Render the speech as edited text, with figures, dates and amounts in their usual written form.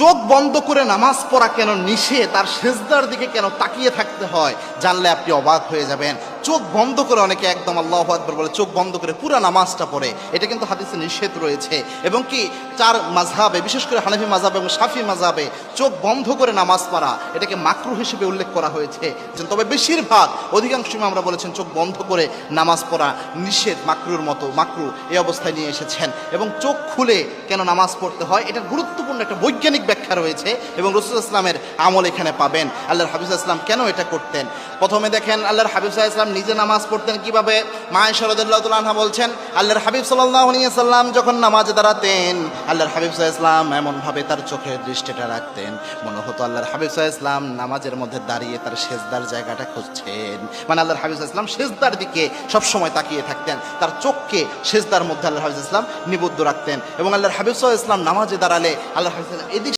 চোখ বন্ধ করে নামাজ পড়া কেন নিষেধ, তার সেজদার দিকে কেন তাকিয়ে থাকতে হয়, জানলে আপনি অবাক হয়ে যাবেন। চোখ বন্ধ করে অনেকে একদম আল্লাহু আকবার বলে চোখ বন্ধ করে পুরো নামাজটা পড়ে, এটা কিন্তু হাদিসে নিষেধ রয়েছে। এবং কি চার মাযহাবে, বিশেষ করে হানাফি মাযহাব এবং শাফি মাযহাবে চোখ বন্ধ করে নামাজ পড়া এটাকে মাকরুহ হিসেবে উল্লেখ করা হয়েছে। তবে বেশিরভাগ অধিকাংশ ইমাম আমরা বলেছেন চোখ বন্ধ করে নামাজ পড়া নিষেধ, মাকরুর মতো মাকরু এই অবস্থায় নিয়ে এসেছেন। এবং চোখ খুলে কেন নামাজ পড়তে হয় এটার গুরুত্বপূর্ণ একটা বৈজ্ঞানিক ব্যাখ্যা রয়েছে এবং রাসূল ইসলামের আমল এখানে পাবেন। আল্লাহর হাবিব ইসলাম কেন এটা করতেন? প্রথমে দেখেন আল্লাহর হাবিব ইসলাম নিজে নামাজ পড়তেন কিভাবে। মা আয়েশা রাদিয়াল্লাহু তাআলা আনহা বলছেন, আল্লাহর হাবিব সাল্লাল্লাহু আলাইহি ওয়াসাল্লাম যখন নামাজে দাঁড়াতেন, আল্লাহর হাবিব ইসলাম এমন ভাবে তার চোখের দৃষ্টিটা রাখতেন, মনে হতো আল্লাহর হাবিব ইসলাম নামাজের মধ্যে দাঁড়িয়ে তার সেজদার জায়গাটা খুঁজছেন। মানে আল্লাহর হাবিব ইসলাম সেজদার দিকে সবসময় তাকিয়ে থাকতেন, তার চোখকে সেজদার মধ্যে আল্লাহর হাবিব ইসলাম নিবদ্ধ রাখতেন। এবং আল্লাহর হাবিব ইসলাম নামাজে দাঁড়ালে আল্লাহর হাবিব ইসলাম এদিক